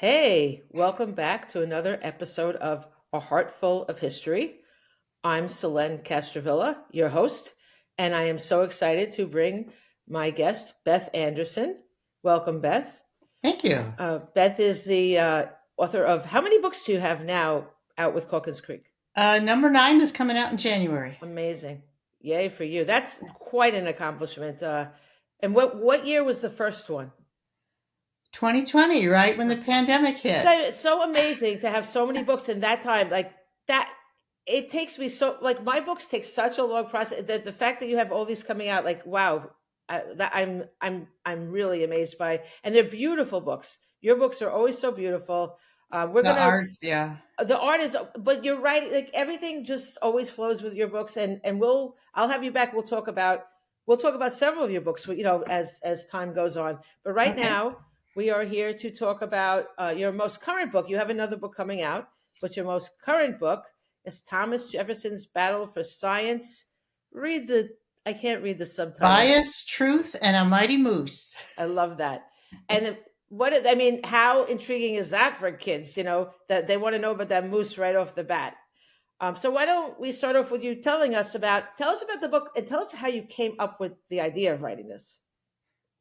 Hey, welcome back to another episode of A Heartful of History. I'm Selene Castrovilla, your host, and I am so excited to bring my guest, Beth Anderson. Welcome, Beth. Thank you. Beth is the author of how many books do you have now out with Calkins Creek? Number 9 is coming out in January. Amazing. Yay for you. That's quite an accomplishment. And what year was the first one? 2020, right when the pandemic hit. So it's so amazing to have so many books in that time. Like that, it takes me so like my books take such a long process. That the fact that you have all these coming out, like wow, I'm really amazed by, and they're beautiful books. Your books are always so beautiful. We're The gonna arts, yeah. the art is, but you're right. Like everything just always flows with your books, and I'll have you back. We'll talk about several of your books, as time goes on. But right Okay. now, we are here to talk about your most current book. You have another book coming out, but your most current book is Thomas Jefferson's Battle for Science. Read the. I can't read the subtitle. Bias, Truth, and a Mighty Moose. I love that. And I mean, how intriguing is that for kids? That they want to know about that moose right off the bat. So why don't we start off with you tell us about the book and tell us how you came up with the idea of writing this.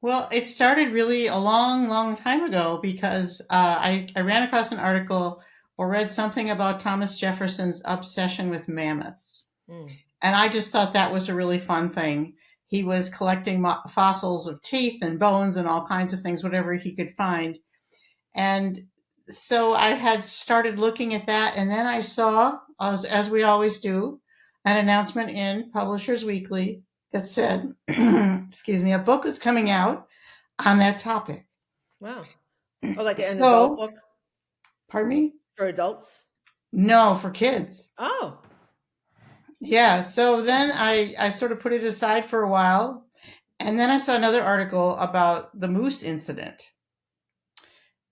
Well, it started really a long, long time ago because I ran across an article or read something about Thomas Jefferson's obsession with mammoths. Mm. And I just thought that was a really fun thing. He was collecting fossils of teeth and bones and all kinds of things, whatever he could find. And so I had started looking at that, and then I saw, as we always do, an announcement in Publishers Weekly that said, excuse me, a book was coming out on that topic. Wow. Oh, like an adult So, book pardon me? for adults? No, for kids. Oh, Yeah, so then I sort of put it aside for a while, and then I saw another article about the moose incident.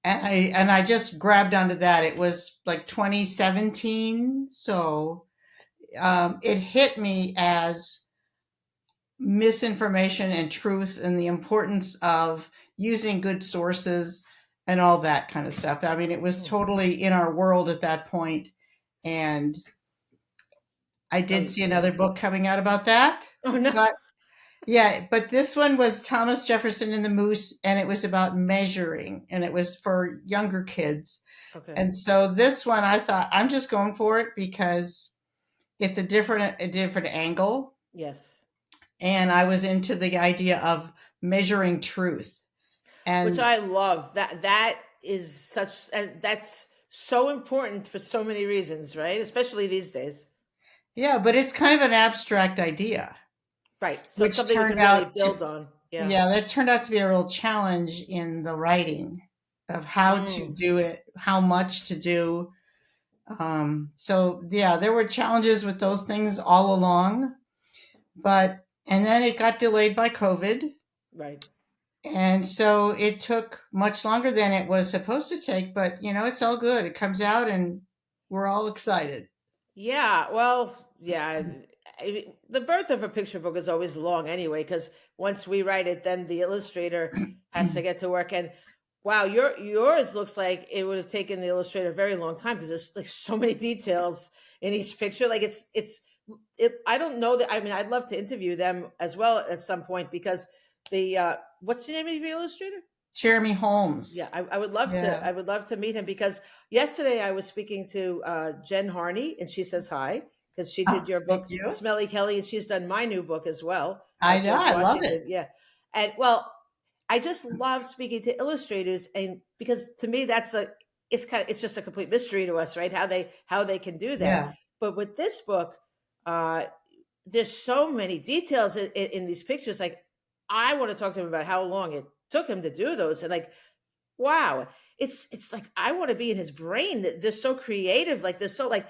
And I just grabbed onto that. It was like 2017, so it hit me as misinformation and truth and the importance of using good sources and all that kind of stuff. I mean, it was mm. totally in our world at that point, and I Oh, did see another book coming out about that. oh no. But yeah, but this one was Thomas Jefferson and the Moose, and it was about measuring, and it was for younger kids. Okay. And so this one, I thought I'm just going for it because it's a different angle, Yes. and I was into the idea of measuring truth. Which And I love. That is such and that's so important for so many reasons, right? Especially these days. yeah, but it's kind of an abstract idea, Right. So it's which something you turned can really out to build on. Yeah. yeah, that turned out to be a real challenge in the writing of how to Mm. do it, how much to do. So yeah, there were challenges with those things all along, and then it got delayed by COVID. Right. And so it took much longer than it was supposed to take, but it's all good. It comes out and we're all excited. Yeah, well, yeah. The birth of a picture book is always long anyway, because once we write it, then the illustrator has to get to work. And wow, yours looks like it would have taken the illustrator a very long time because there's like so many details in each picture. Like I don't know that. I mean, I'd love to interview them as well at some point because what's the name of your illustrator? Jeremy Holmes. Yeah, I would love to. Yeah. I would love to meet him because yesterday I was speaking to Jen Harney, and she says hi because she Oh, did your thank book, you. Smelly Kelly, and she's done my new book as well, I know. George I love Washington. it. Yeah, and well, I just love speaking to illustrators, and because to me it's just a complete mystery to us, right? How they can do that. Yeah. But with this book, uh, there's so many details in these pictures. Like I want to talk to him about how long it took him to do those, and like wow, it's like I want to be in his brain. They're so creative, like they're so like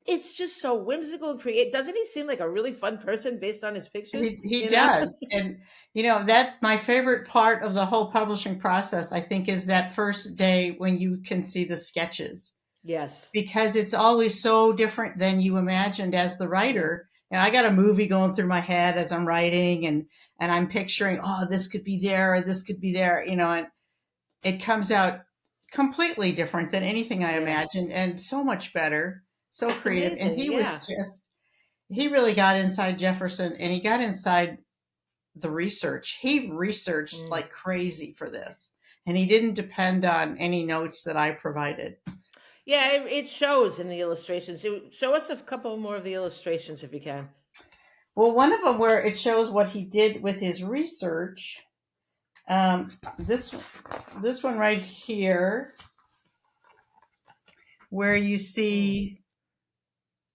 it's just so whimsical and creative. Doesn't he seem like a really fun person based on his pictures? He You know? does. And that my favorite part of the whole publishing process, I think, is that first day when you can see the sketches, Yes. because it's always so different than you imagined as the Yeah. writer. And I got a movie going through my head as I'm writing, and I'm picturing, oh, this could be there, or this could be there, and it comes out completely different than anything I Yeah. imagined, and so much better, so It's creative. And amazing. he was Yeah. just, he really got inside Jefferson, and he got inside the research. He researched Mm. like crazy for this, and he didn't depend on any notes that I provided. Yeah, it shows in the illustrations. Show us a couple more of the illustrations if you can. Well, one of them where it shows what he did with his research. Um, this this one right here, where you Mm. see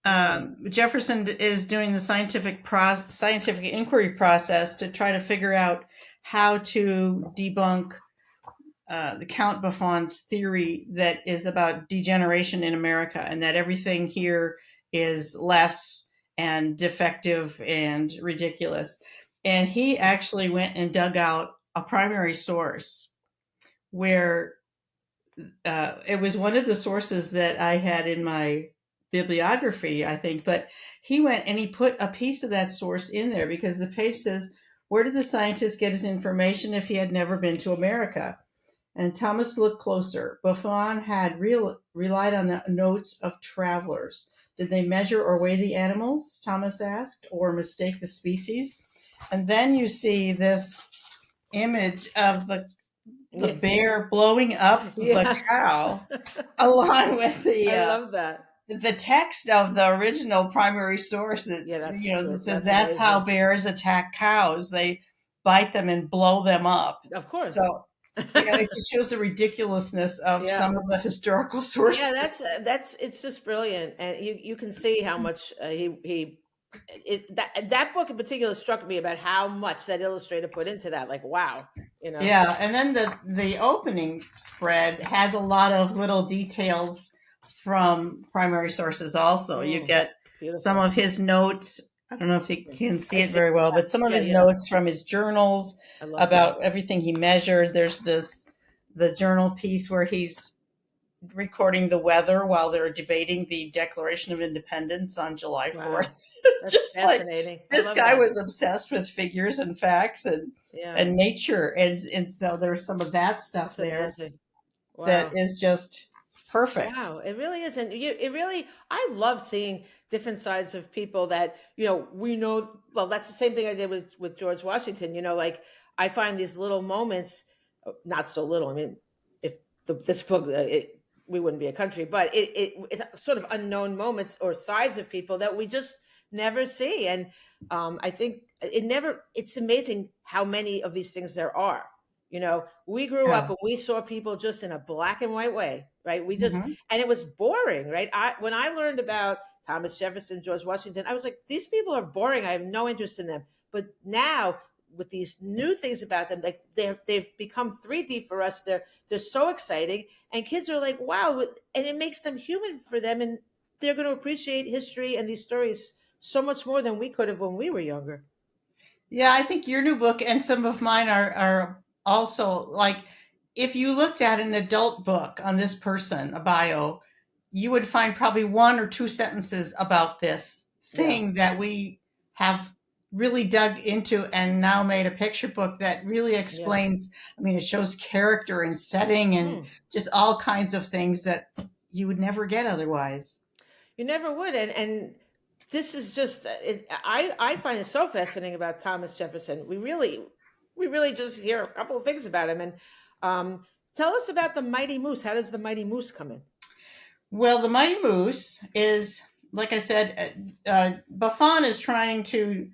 Mm. Jefferson is doing the scientific inquiry process to try to figure out how to debunk the Count Buffon's theory that is about degeneration in America, and that everything here is less and defective and ridiculous. And he actually went and dug out a primary source where it was one of the sources that I had in my bibliography, I think, but he went and he put a piece of that source in there because the page says, "Where did the scientist get his information if he had never been to America?" And Thomas looked closer. Buffon had relied on the notes of travelers. Did they measure or weigh the animals? Thomas asked, or mistake the species? And then you see this image of the Yeah. bear blowing up the Yeah. cow, along with I love that. the text of the original primary source. Yeah, That's, that's that good. says That's that's how amazing. bears attack cows. They bite them and blow them up. Of course. So, it just shows the ridiculousness of Yeah. some of the historical Yeah, sources. that's it's just brilliant, and you can see how much that book in particular struck me about how much that illustrator put into that. Like, wow, you know. Yeah, and then the opening spread has a lot of little details from primary sources also. You Mm, get some beautiful. of his notes. I don't know if you can see I it see. very well, but some of Yeah, his yeah. notes from his journals I love that. about everything he measured. There's the journal piece where he's recording the weather while they're debating the Declaration of Independence on July Wow, 4th. It's that's just like fascinating. I this love guy that. was obsessed with figures and facts Yeah, and nature, and so there's some of that stuff that's there amazing. that Wow. is just perfect. Wow, it really is, and it really. I love seeing different sides of people that we know. Well, that's the same thing I did with George Washington. Like I find these little moments, not so little. I mean, if this book, we wouldn't be a country, but it's sort of unknown moments or sides of people that we just never see, and I think it never. It's amazing how many of these things there are. We grew up Yeah. and we saw people just in a black and white way, right? Hmm. And it was boring, right? When I learned about Thomas Jefferson, George Washington, I was like, these people are boring. I have no interest in them. But now, with these new things about them, like they've become 3D for us. They're so exciting, and kids are like, wow, and it makes them human for them, and they're going to appreciate history and these stories so much more than we could have when we were younger. Yeah, I think your new book and some of mine are also like, if you looked at an adult book on this person, a bio, you would find probably one or two sentences about this Yeah, thing that we have really dug into and now made a picture book that really yeah. explains. I mean, it shows character and setting and Hmm. just all kinds of things that you would never get otherwise. You never would, and this is just I find it so fascinating about Thomas Jefferson. We really just hear a couple of things about him, and tell us about the Mighty Moose. How does the Mighty Moose come in? Well, the Mighty Moose is, like I said, Buffon is trying to.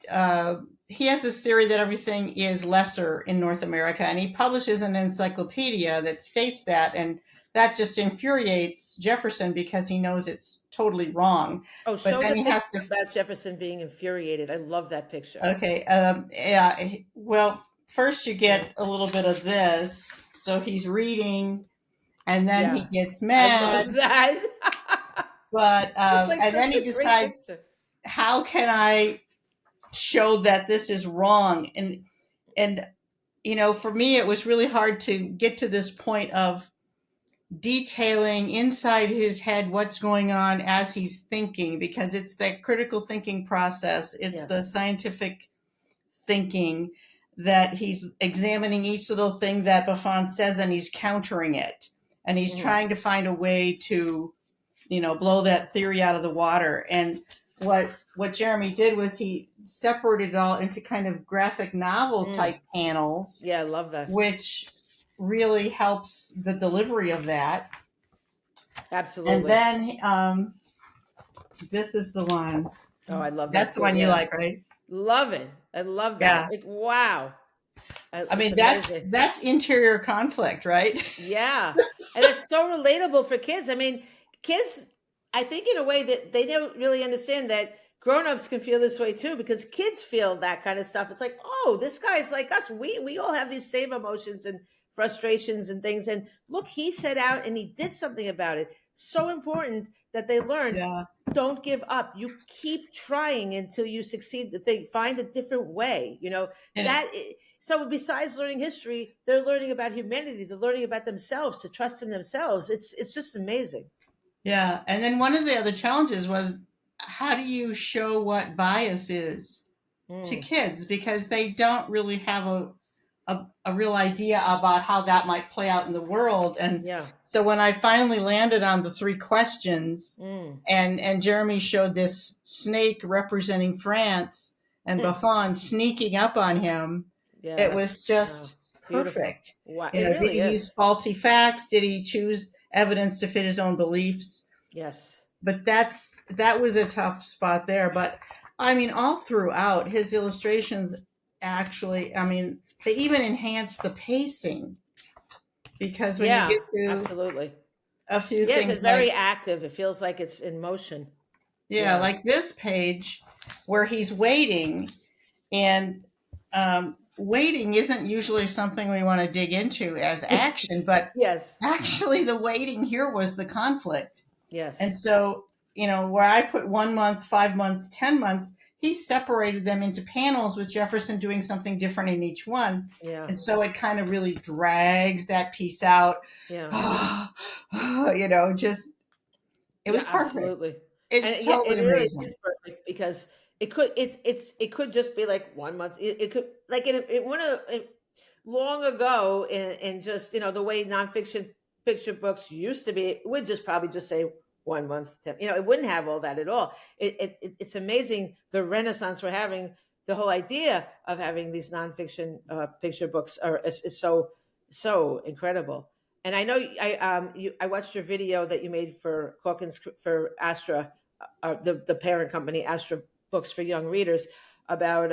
Uh, he has this theory that everything is lesser in North America, and he publishes an encyclopedia that states that, and that just infuriates Jefferson because he knows it's totally wrong. Oh, But show then the he picture has to. about Jefferson being infuriated. I love that picture. Okay, yeah. Well, first you Yeah, get a little bit of this. So he's reading, and then he yeah, gets I mad. love that. But Just like and then such he a great decides, picture. how can I show that this is wrong? And for me, it was really hard to get to this point of detailing inside his head what's going on as he's thinking, because it's that critical thinking process. It's the Yes. scientific thinking that he's examining each little thing that Buffon says and he's countering it. and he's Mhm. trying to find a way to, blow that theory out of the water. And what Jeremy did was he separated it all into kind of graphic novel Mm. type panels, Yeah, I love that. which really helps the delivery of that. And Absolutely. then this is the one. Oh, I love that That's the too. one you Yeah. like, right? Love it. I love that. Yeah. Like, wow. I It's mean, that's amazing. that's interior conflict, right? Yeah. And it's so relatable for kids. I mean, kids, I think in a way that they don't really understand that grown-ups can feel this way too, because kids feel that kind of stuff. It's like, oh, this guy's like us. We all have these same emotions and frustrations and things. And look, he set out and he did something about it. So important that they learn, Yeah. don't give up. You keep trying until you succeed. They find a different way. And That so besides learning history, they're learning about humanity. They're learning about themselves, to trust in themselves. It's just amazing. yeah. And then one of the other challenges was, how do you show what bias is to Mm, kids, because they don't really have a real idea about how that might play out in the world. And yeah. so when I finally landed on the three questions, Mm. and Jeremy showed this snake representing France and Hmm. Buffon sneaking up on him, Yeah, it was that's just beautiful. perfect. Wow, it Did really he use is. faulty facts? Did he choose evidence to fit his own beliefs? Yes. But that was a tough spot there. But I mean, all throughout his illustrations, actually, I mean, they even enhance the pacing, because when you Yeah, get to absolutely. a few Yes, things it's very like, active. It feels like it's in motion. yeah, Yeah. like this page where he's waiting, and waiting isn't usually something we want to dig into as action, but Yes. actually the waiting here was the conflict. And Yes. so, where I put 1 month, 5 months, 10 months, he separated them into panels with Jefferson doing something different in each one. Yeah. And so it kind of really drags that piece out. Yeah. Just, it Yeah, was perfect. absolutely. It's And yeah, it totally really amazing. is perfect because it could just be like 1 month. It could like it one of long ago in just the way nonfiction picture books used to be, it would just probably just say 1 month. It wouldn't have all that at all. It's amazing the renaissance we're having. The whole idea of having these nonfiction picture books is so incredible. And I know I watched your video that you made for Hawkins for Astra, the parent company Astra Books for Young Readers, about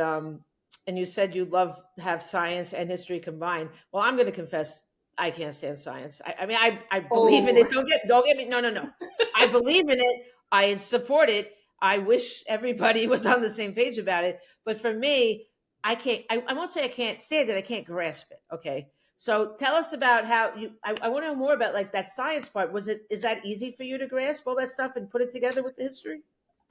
and you said you love to have science and history combined. Well, I'm going to confess I can't stand science. I mean I believe in Oh, it. Don't get me. No. I believe in it. I support it. I wish everybody was on the same page about it. But for me, I can't. I won't say I can't stand it. I can't grasp it. Okay. So tell us about how you. I want to know more about like that science part. Is that easy for you to grasp all that stuff and put it together with the history?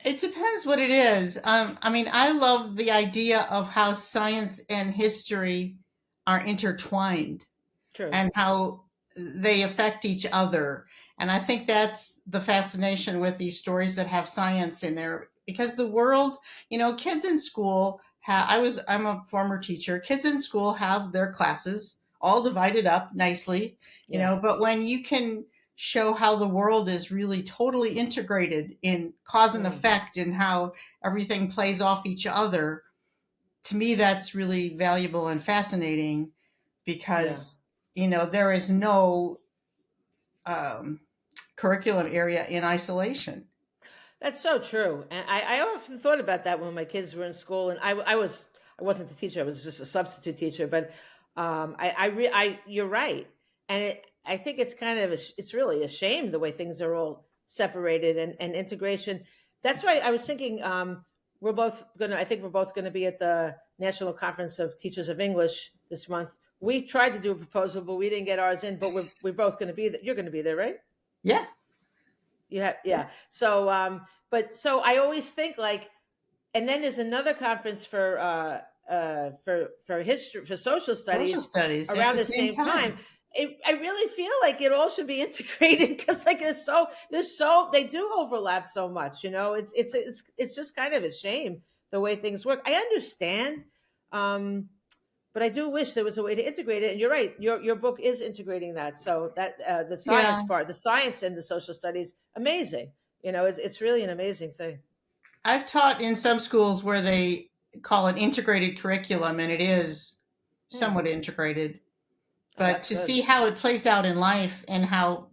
it depends what it is. I mean, I love the idea of how science and history are intertwined, True. and how they affect each other. And I think that's the fascination with these stories that have science in there, because the world, kids in school I'm a former teacher. Kids in school have their classes all divided up nicely, Yeah. but when you can show how the world is really totally integrated in cause and Mm, effect, and how everything plays off each other, to me that's really valuable and fascinating, yeah. because there is no um, curriculum area in isolation. That's so true. And I often thought about that when my kids were in school, and I wasn't the teacher. I was just a substitute teacher. But you're right, and I think it's kind of it's really a shame the way things are all separated and integration. That's why I was thinking I think we're both gonna be at the National Conference of Teachers of English this month. We tried to do a proposal, but we didn't get ours in. But we're both going to be there. You're going to be there, right? Yeah, You have, yeah. yeah. So, but so I always think like, and then there's another conference for history for social Social studies studies at around the the same same time. time. I really feel like it all should be integrated because like there's so they do overlap so much. It's just kind of a shame the way things work. I understand. Um, But I do wish there was a way to integrate it. And you're right, your book is integrating that. So that the science Yeah. part, the science and the social studies, amazing. It's really an amazing thing. I've taught in some schools where they call it integrated curriculum, and it is Hmm. somewhat integrated. Oh, But that's to good. see how it plays out in life and how,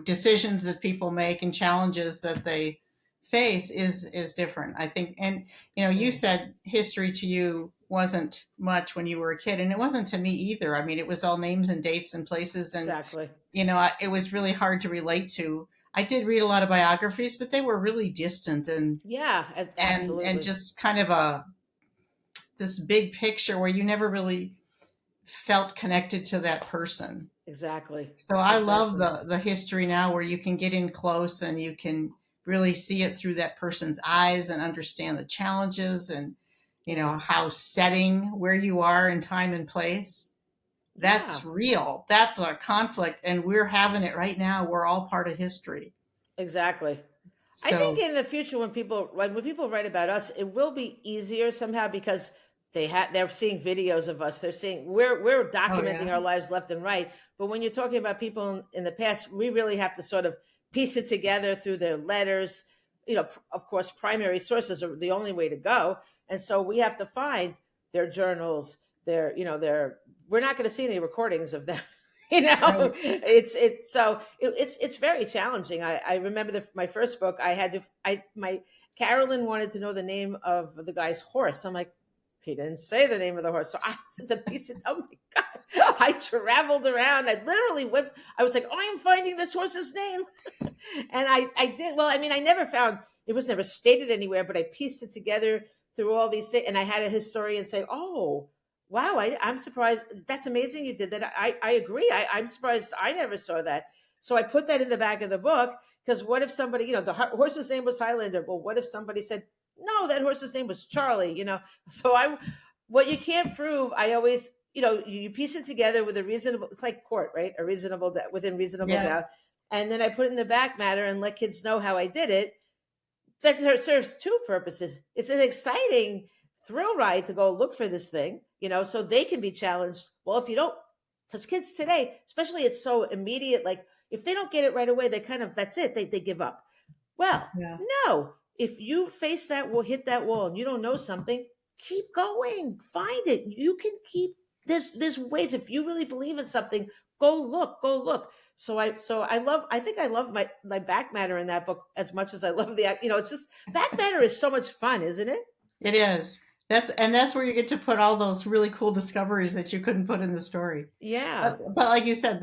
decisions that people make and challenges that they face is different, I think. And, you Hmm. said history to you wasn't much when you were a kid, and it wasn't to me either. I mean, it was all names and dates and places, and, Exactly. it was really hard to relate to. I did read a lot of biographies, but they were really distant Yeah, and absolutely. just kind of this big picture where you never really felt connected to that person. Exactly. So I love Exactly. the history now where you can get in close and you can really see it through that person's eyes and understand the challenges and Yeah. how setting where you are in time and place. Yeah. That's real. That's a conflict and we're having it right now. We're all part of history. Exactly. I think So, in the future, when people write about us, it will be easier somehow because they're seeing videos of us. They're seeing we're oh yeah. documenting our lives left and right. But when you're talking about people in the past, we really have to sort of piece it together through their letters. Of course, primary sources are the only way to go, and so we have to find their journals. Their we're not going to see any recordings of them. Right. It's very challenging. I remember my first book. I had to I my Carolyn wanted to know the name of the guy's horse. I'm like, he didn't say the name of the horse, so I had to piece it. Oh my god! I traveled around. I literally went. I was like, oh, I'm finding this horse's name, and I did. Well, I mean, I never found it was never stated anywhere, but I pieced it together through all these things, and I had a historian say, oh. Wow, I'm surprised. That's amazing you did that. I agree. I'm surprised I never saw that. So I put that in the back of the book because what if somebody, the horse's name was Highlander? Well, what if somebody said, no, that horse's name was Charlie? So what you can't prove, I always, you piece it together with a reasonable. It's like court, right? A reasonable within reasonable Yeah. doubt, and then I put it in the back matter and let kids know how I did it. That serves two purposes. It's an exciting thrill ride to go look for this thing, so they can be challenged. Well, if you don't, because kids today, especially, it's so immediate. Like if they don't get it right away, they kind of that's it. They give up. Well, Yeah. no. If you face that wall, hit that wall, and you don't know something, keep going. Find it. You can keep. There's ways. If you really believe in something, go look. Go look. I think I love my back matter in that book as much as I love it's just back matter is so much fun, isn't it? It is. That's where you get to put all those really cool discoveries that you couldn't put in the story. Yeah. But like you said,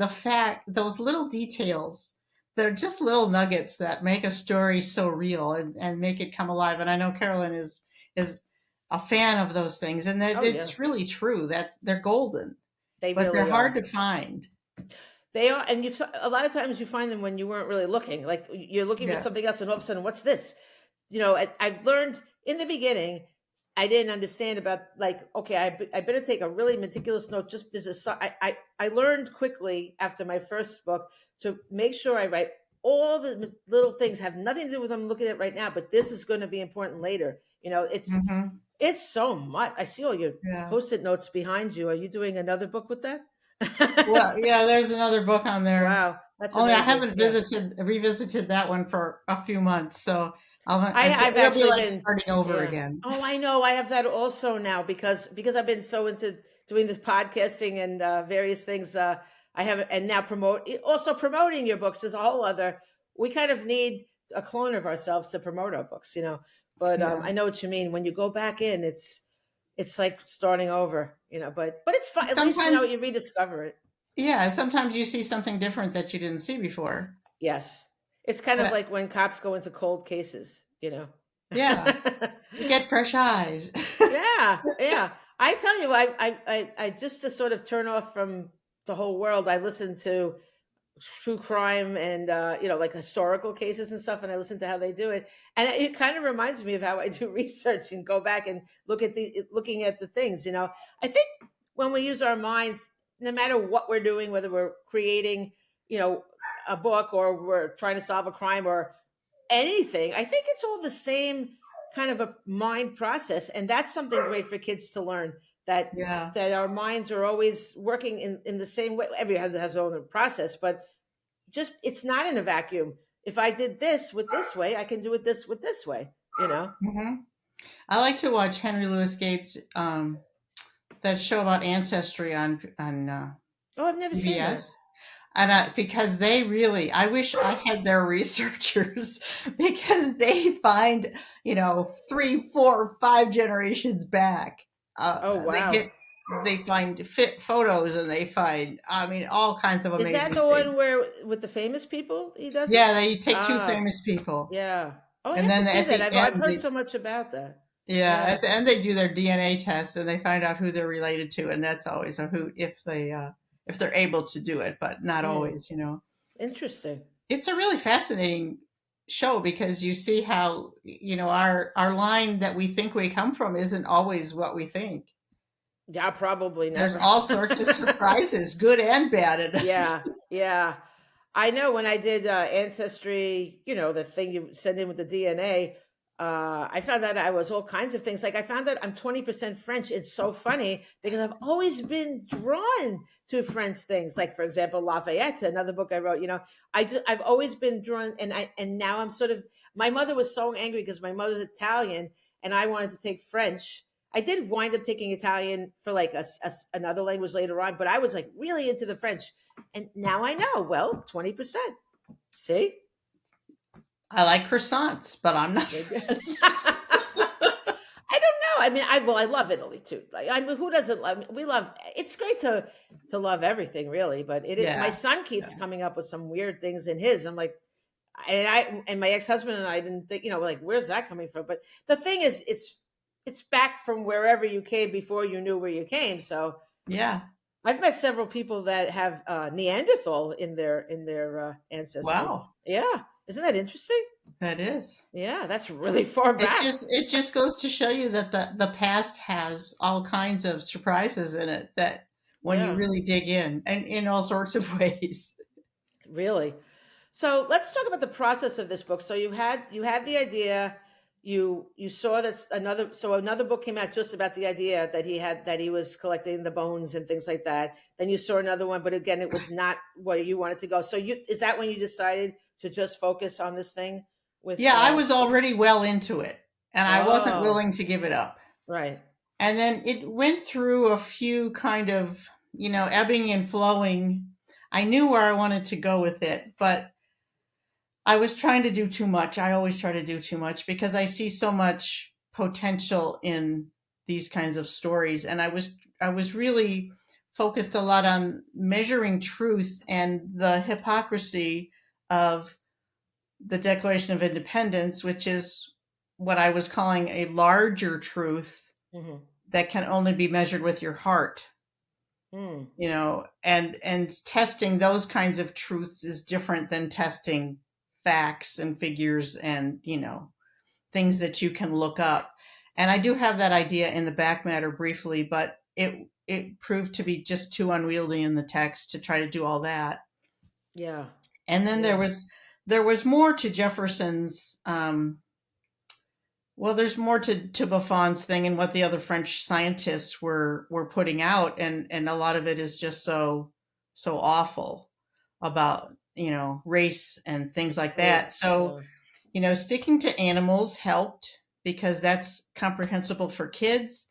those little details, they're just little nuggets that make a story so real and make it come alive. And I know Carolyn is a fan of those things, and that Oh yeah. it's really true that they're golden, They but they're really hard are. to find. They are, and a lot of times you find them when you weren't really looking. Like you're looking for Yeah. something else, and all of a sudden, what's this? I've learned in the beginning, I didn't understand about like, okay, I better take a really meticulous note. Just I learned quickly after my first book to make sure I write all the little things have nothing to do with what I'm looking at right now, but this is going to be important later. Hmm. It's so much. I see all your Yeah. post-it notes behind you. Are you doing another book with that? Well, yeah, there's another book on there. Wow, that's Only I amazing. haven't Yeah. revisited that one for a few months, so I've it'll be actually like been, starting over yeah. again. Oh, I know. I have that also now because I've been so into doing this podcasting and various things. I have and now promoting your books is a whole other. We kind of need a clone of ourselves to promote our books. But Yeah. I know what you mean. When you go back in, it's like starting over. But it's fun. At least Sometimes, you rediscover it. yeah, sometimes you see something different that you didn't see before. Yes, it's kind of But like when cops go into cold cases. yeah, you get fresh eyes. Yeah, yeah. I tell you, I just to sort of turn off from the whole world. I listen to true crime and like historical cases and stuff, and I listen to how they do it, and it kind of reminds me of how I do research and go back and looking at the things. I think when we use our minds, no matter what we're doing, whether we're creating, you know, a book or we're trying to solve a crime or anything. I think it's all the same kind of a mind process, and that's something great for kids to learn. that Yeah. our minds are always working in the same way. Everyone has their own process, but just it's not in a vacuum. If I did this with this way, I can do it this with this way, you know? Hmm. I like to watch Henry Louis Gates, that show about ancestry on Oh, I've never seen that. PBS. And because they really, I wish I had their researchers because they find, 3, 4, 5 generations back. Oh, They wow. get, they find fit photos and they find, I mean, all kinds of Is that amazing the things. one where with the famous people he does it? Yeah, they take two Ah, famous people, yeah. Oh, I and have to then see at that. the I've end, heard so much about that. yeah, Yeah. at the end they do their DNA test and they find out who they're related to, and that's always a hoot if they're able to do it, but not Hmm. always. Interesting. It's a really fascinating show because you see how our line that we think we come from isn't always what we think. Yeah, probably There's never. all sorts of surprises, good and bad in it. Yeah, yeah. I know when I did ancestry, the thing you send in with the DNA, I found out I was all kinds of things. Like I found out I'm 20% French. It's so funny because I've always been drawn to French things. Like for example, Lafayette, another book I wrote. I've always been drawn, and now I'm sort of. My mother was so angry because my mother's Italian, and I wanted to take French. I did wind up taking Italian for like another language later on, but I was like really into the French. And now I know, well, 20%. See? I like croissants, but I'm not I French. don't know. I mean, I love Italy too. Like, I mean, who doesn't love? We love. It's great to love everything, really. But my Yeah, son yeah, keeps coming up with some weird things in his. I'm like, and my ex husband and I didn't think, we're like, where's that coming from? But the thing is, it's back from wherever you came before you knew where you came. So yeah. I've met several people that have Neanderthal in their ancestry. Wow, Yeah, isn't that interesting? that is. Yeah, that's really far back. It just goes to show you that the past has all kinds of surprises in it that when you Yeah, really dig in and in all sorts of ways. really. So let's talk about the process of this book. So you had the idea, you saw that another book came out just about the idea that he was collecting the bones and things like that. Then you saw another one, but again, it was not where you wanted to go. So is that when you decided to just focus on this thing with Yeah, I was already well into it and I wasn't oh, willing to give it up. right. And then it went through a few kind of, ebbing and flowing. I knew where I wanted to go with it, but I was trying to do too much. I always try to do too much because I see so much potential in these kinds of stories. And I was really focused a lot on measuring truth and the hypocrisy of the Declaration of Independence, which is what I was calling a larger truth Hmm. that can only be measured with your heart. Mm, And testing those kinds of truths is different than testing facts and figures and things that you can look up. And I do have that idea in the back matter briefly, but it proved to be just too unwieldy in the text to try to do all that. yeah, And then there yeah, was there was more to Jefferson's, well, there's more to Buffon's thing and what the other French scientists were putting out, and a lot of it is just so awful about race and things like true. that. So Yeah, sticking to animals helped because that's comprehensible for kids.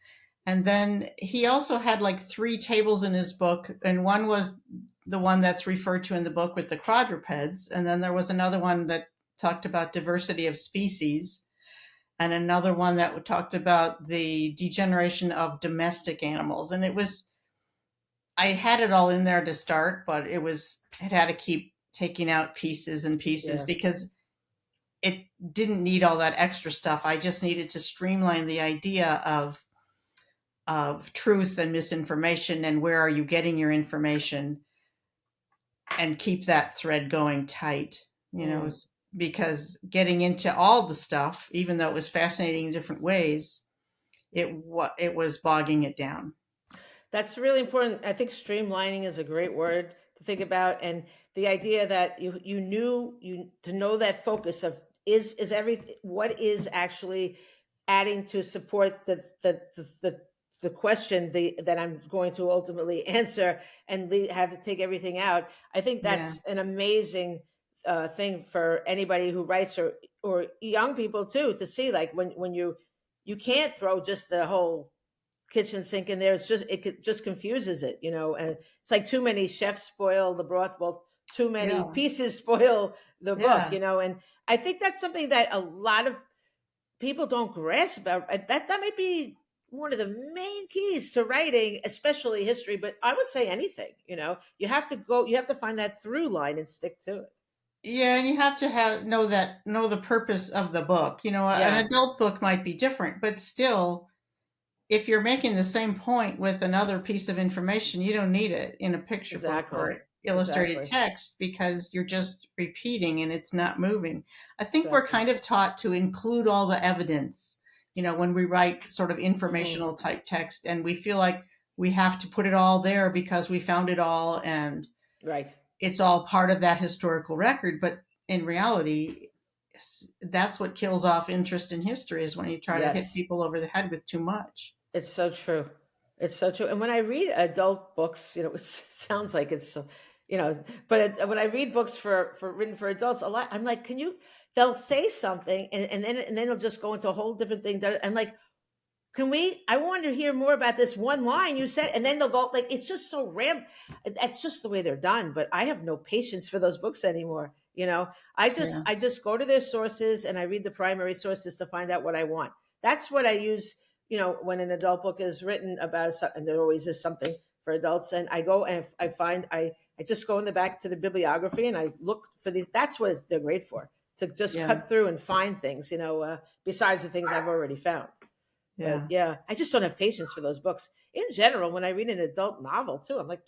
And then he also had like 3 tables in his book, and one was the one that's referred to in the book with the quadrupeds, and then there was another one that talked about diversity of species, and another one that talked about the degeneration of domestic animals. And I had it all in there to start, but it had to keep taking out pieces and pieces yeah, because it didn't need all that extra stuff. I just needed to streamline the idea of truth and misinformation and where are you getting your information and keep that thread going tight, mm. because getting into all the stuff, even though it was fascinating in different ways, it was bogging it down. That's really important. I think streamlining is a great word to think about, and the idea that you knew you to know that focus of is everything what is actually adding to support the the question that I'm going to ultimately answer and have to take everything out. I think Yeah. that's an amazing thing for anybody who writes, or young people too, to see, like when you can't throw just the whole kitchen sink in there. It's just just confuses it, and it's like too many chefs spoil the broth. Well, too many Yeah. pieces spoil the book, Yeah. and I think that's something that a lot of people don't grasp about. That might be one of the main keys to writing, especially history, but I would say anything. You have to find that through line and stick to it. Yeah, and you have to know the purpose of the book. An Yeah, adult book might be different, but still, if you're making the same point with another piece of information, you don't need it in a picture book exactly, or illustrated exactly, text because you're just repeating and it's not moving. I think we're exactly. kind of taught to include all the evidence, when we write sort of Hmm. informational type text, and we feel like we have to put it all there because we found it all and Right. it's all part of that historical record. But in reality, that's what kills off interest in history, is when you try to hit Yes. people over the head with too much. It's so true. It's so true. And when I read adult books, it sounds like it's, but when I read books for written for adults, a lot, I'm like, they'll say something, and then they'll just go into a whole different thing. I'm like, I want to hear more about this one line you said, and then they'll go, like, it's just so that's just the way they're done. But I have no patience for those books anymore. I just Yeah. I just go to their sources and I read the primary sources to find out what I want. That's what I use. When an adult book is written about something, and there always is something for adults, and I go and I just go in the back to the bibliography and I look for these. That's what they're great for, to just Yeah. cut through and find things. Besides the things I've already found. But Yeah. yeah, I just don't have patience for those books. In general, when I read an adult novel too, I'm like,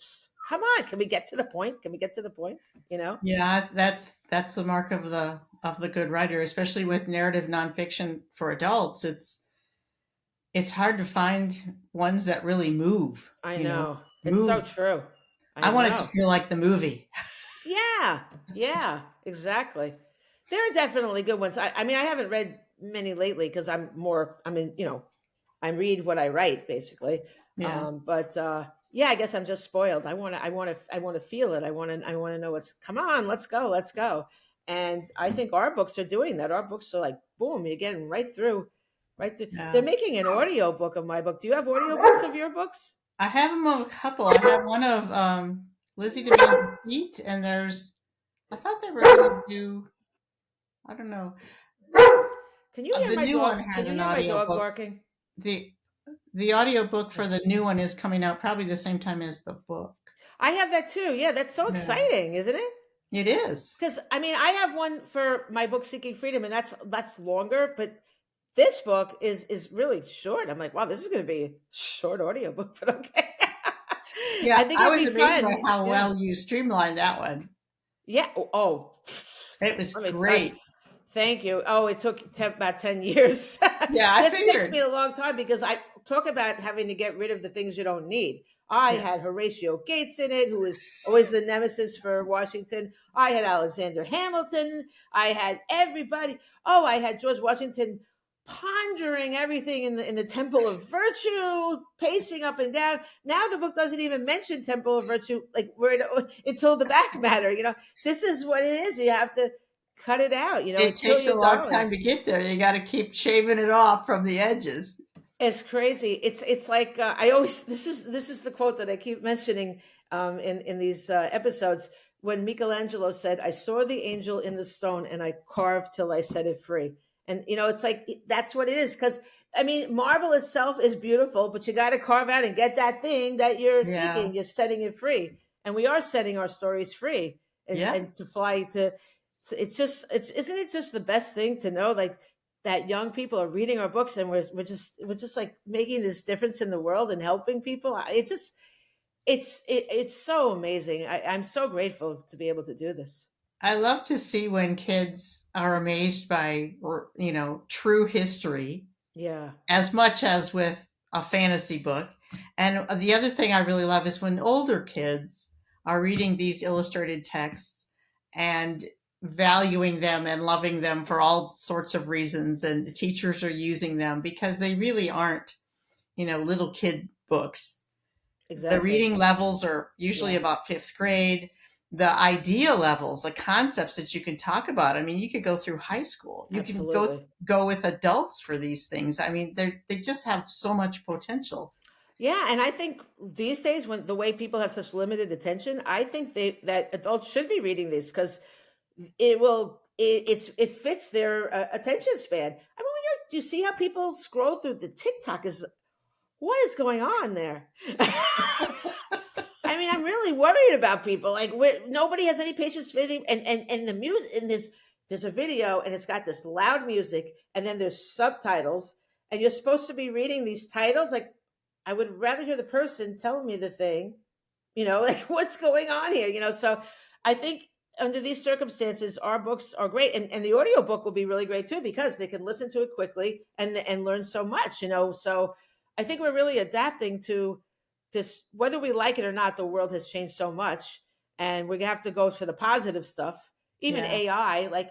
come on, can we get to the point? Can we get to the point? You know? Yeah, that's the mark of the good writer, especially with narrative nonfiction for adults. It's hard to find ones that really move, I know. It's so move. true. I I want it to know. feel like the movie. Yeah. Yeah, exactly. There are definitely good ones. I mean, I haven't read many lately because I read what I write basically. Yeah. But yeah, I guess I'm just spoiled. I want to feel it. I want to know what's. Come on, let's go. And I think our books are doing that. Our books are like boom, you're getting right through, right through. They're Yeah. making an audio book of my book. Do you have audio books of your books? I have them of a couple. I have one of Lizzie Demands a Seat, and I thought they were going to do, I don't know. Can you hear The my new one dog? Can has you an hear my audio dog book. barking? The the audio book Yeah. for the new one is coming out probably the same time as the book. I have that too. Yeah, that's so Yeah. exciting, isn't it? It is. Because I mean, I have one for my book Seeking Freedom, and that's longer, but this book is really short. I'm like, wow, this is going to be a short audiobook, but okay. Yeah, I think I it'll was be amazed by fun. how Yeah. well you streamlined that one. Yeah. Oh, It was let me tell you. great. Thank you. Oh, it took about 10 years. Yeah, I Yes, it takes figured. me a long time because I talk about having to get rid of the things you don't need. I Yeah. had Horatio Gates in it, who was always the nemesis for Washington. I had Alexander Hamilton. I had everybody. Oh, I had George Washington pondering everything in the Temple of Virtue, pacing up and down. Now the book doesn't even mention Temple of Virtue, like until the back matter. This is what it is. You have to cut it out, It and kill takes a your long time to darlings. get there. You got to keep shaving it off from the edges. It's crazy. It's like I always this is the quote that I keep mentioning in these episodes, when Michelangelo said, "I saw the angel in the stone and I carved till I set it free." And it's like that's what it is, because I mean, marble itself is beautiful, but you got to carve out and get that thing that you're Yeah. seeking. You're setting it free, and we are setting our stories free, and Yeah. to fly to it's isn't it just the best thing to know, like, that young people are reading our books, and we're just like making this difference in the world and helping people. It's so amazing. I'm so grateful to be able to do this. I love to see when kids are amazed by, true history Yeah. as much as with a fantasy book. And the other thing I really love is when older kids are reading these illustrated texts and valuing them and loving them for all sorts of reasons, and teachers are using them because they really aren't little kid books. The Exactly. reading levels are usually Yeah, about fifth grade. The idea levels, the concepts that you can talk about. I mean, you could go through high school. You can absolutely. go with adults for these things. I mean, they just have so much potential. Yeah, and I think these days, when the way people have such limited attention, I think that adults should be reading these because it fits their attention span. I mean, do you see how people scroll through the TikTok? Is what is going on there? I mean, I'm really worried about people. Like, nobody has any patience for anything. And the music, and there's a video, and it's got this loud music, and then there's subtitles, and you're supposed to be reading these titles. Like, I would rather hear the person tell me the thing, like what's going on here, So I think under these circumstances, our books are great, and the audio book will be really great too because they can listen to it quickly and learn so much. So I think we're really adapting to this, whether we like it or not. The world has changed so much, and we have to go to the positive stuff. Even Yeah. AI, like,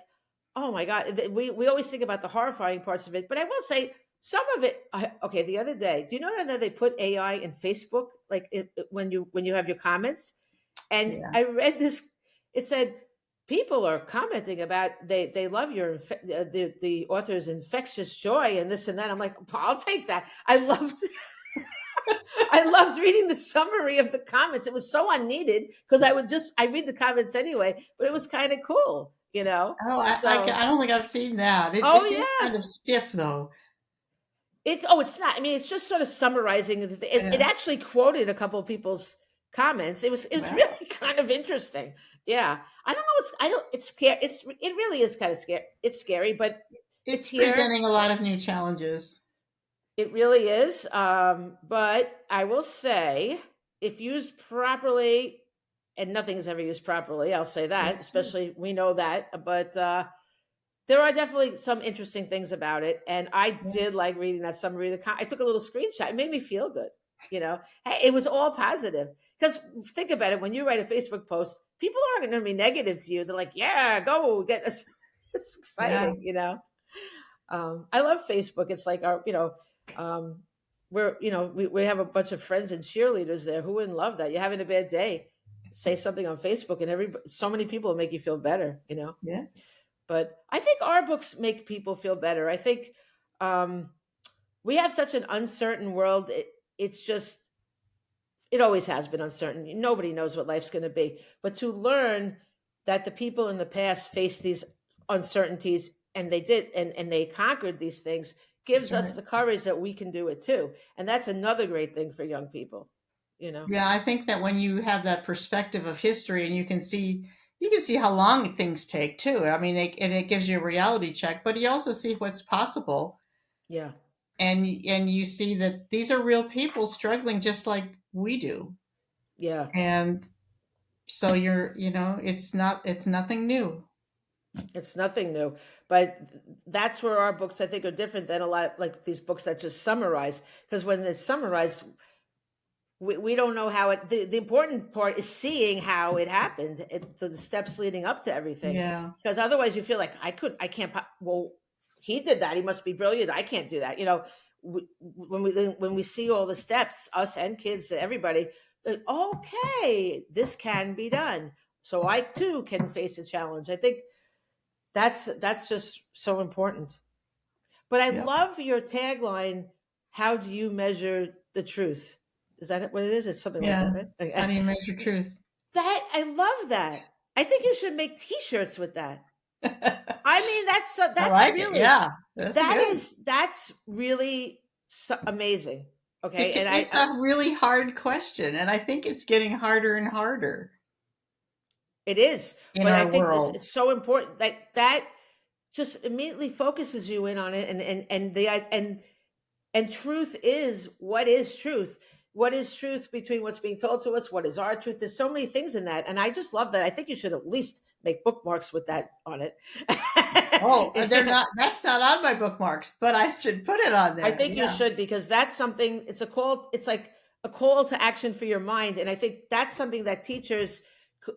oh my god, we always think about the horrifying parts of it, but I will say some of it. Okay, the other day, do you know that they put AI in Facebook, like when you have your comments? And Yeah. I read this. It said people are commenting about they love the author's infectious joy and this and that. I'm like, I'll take that. I loved reading the summary of the comments. It was so unneeded because I read the comments anyway, but it was kind of cool. Oh, So, I don't think I've seen that. It oh feels yeah, kind of stiff, though. it's not. I mean, it's just sort of summarizing. It Yeah. actually quoted a couple of people's comments. It was Well, really kind of interesting. Yeah, I don't know. I don't. It's scary. It really is kind of scary. It's scary, but it's it's here. presenting a lot of new challenges. It really is. But I will say, if used properly, and nothing is ever used properly, I'll say that. That's true. Especially we know that, but there are definitely some interesting things about it, and I Yeah. did like reading that summary. I took a little screenshot. It made me feel good. Hey, it was all positive. Because think about it: when you write a Facebook post, people aren't going to be negative to you. They're like, "Yeah, go get us." It's Yeah. exciting. I love Facebook. It's like um, we have a bunch of friends and cheerleaders there. Who wouldn't love that? You're having a bad day, say something on Facebook, and so many people will make you feel better. Yeah. But I think our books make people feel better. I think um, we have such an uncertain world. It's just, it always has been uncertain. Nobody knows what life's going to be. But to learn that the people in the past faced these uncertainties and they did, and they conquered these things, That's gives us right. the courage that we can do it too. And that's another great thing for young people, you know? Yeah, I think that when you have that perspective of history and you can see how long things take too. I mean, and it gives you a reality check, but you also see what's possible, Yeah. and you see that these are real people struggling just like we do. Yeah. And so it's nothing new. It's nothing new, but that's where our books, I think, are different than a lot like these books that just summarize. Because when they summarize, we don't know how the important part is seeing how it happened, the steps leading up to everything. Yeah. Because otherwise, you feel like I can't. Well, he did that. He must be brilliant. I can't do that. When we see all the steps, us and kids, everybody, okay, this can be done. So I too can face a challenge. I think that's just so important. But I Yep. love your tagline. How do you measure the truth? Is that what it is? It's something like that, Yeah. right? How do you measure truth? That I love that. I think you should make T-shirts with that. I mean, I that's like it. really Yeah. That's good. that's really amazing. Okay, and It's a really hard question, and I think it's getting harder and harder it is, in but I our think it's, world. it's so important that just immediately focuses you in on it, and truth is, what is truth? What is truth between what's being told to us? What is our truth? There's so many things in that. And I just love that. I think you should at least make bookmarks with that on it. Oh, they're not. That's not on my bookmarks, but I should put it on I there. think you Yeah. should, because that's something, it's like a call to action for your mind. And I think that's something that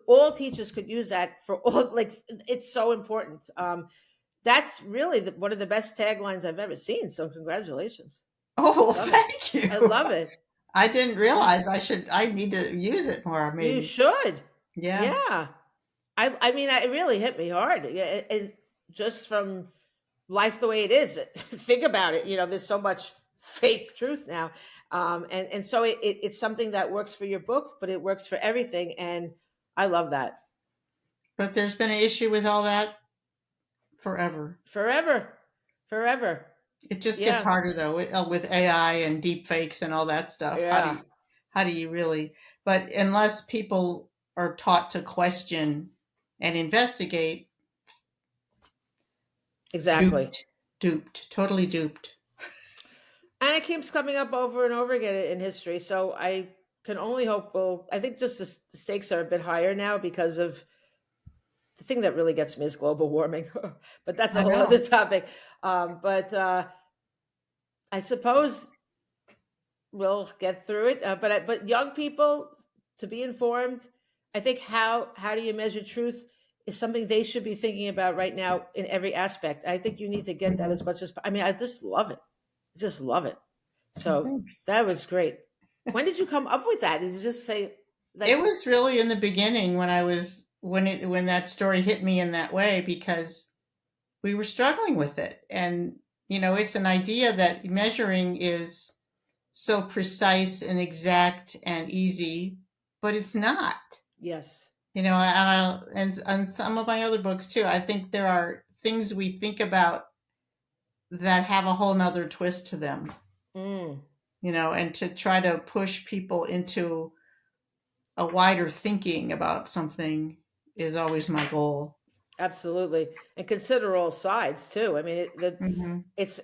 all teachers could use that for all, like, it's so important. That's really one of the best taglines I've ever seen. So congratulations. Oh, well, Love it. thank I you. love it. I didn't Yeah. realize I need to use it more, You maybe. should. Yeah. Yeah. I mean, it really hit me hard. Yeah, just from life the way it is. Think about it. There's so much fake truth now, and so it's something that works for your book, but it works for everything, and I love that. But there's been an issue with all that forever. Forever, forever. It just gets Yeah, harder though with AI and deep fakes and all that stuff. yeah, How do you really? But unless people are taught to question and investigate, exactly. duped, totally duped. And it keeps coming up over and over again in history. So I can only hope. Well, I think just the stakes are a bit higher now because of the thing that really gets me is global warming, but that's a I whole other know. topic. But I suppose we'll get through it. But young people to be informed, I think how do you measure truth is something they should be thinking about right now in every aspect. I think you need to get that as Mhm. much as. I mean, I just love it. I just love it. So Thanks. that was great. When did you come up with that? Did you just say It like was really in the beginning when I was when that story hit me in that way because we were struggling with it. And it's an idea that measuring is so precise and exact and easy, but it's not. yes, And some of my other books too, I think there are things we think about that have a whole nother twist to them, mm, and to try to push people into a wider thinking about something is always my goal. absolutely, and consider all sides too. I mean, Hmm. it's